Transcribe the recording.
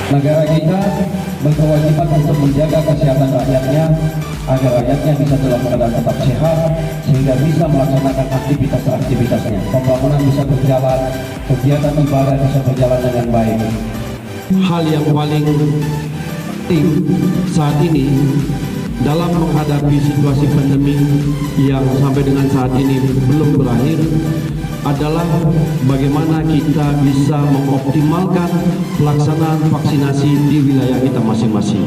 Negara kita berkewajiban untuk menjaga kesehatan rakyatnya agar rakyatnya bisa dalam keadaan tetap sehat sehingga bisa melaksanakan aktivitas-aktivitasnya. Pembangunan bisa berjalan, kegiatan ibadah bisa berjalan dengan baik. Hal yang paling penting saat ini dalam menghadapi situasi pandemi yang sampai dengan saat ini belum berakhir adalah bagaimana kita bisa mengoptimalkan pelaksanaan vaksinasi di wilayah kita masing-masing.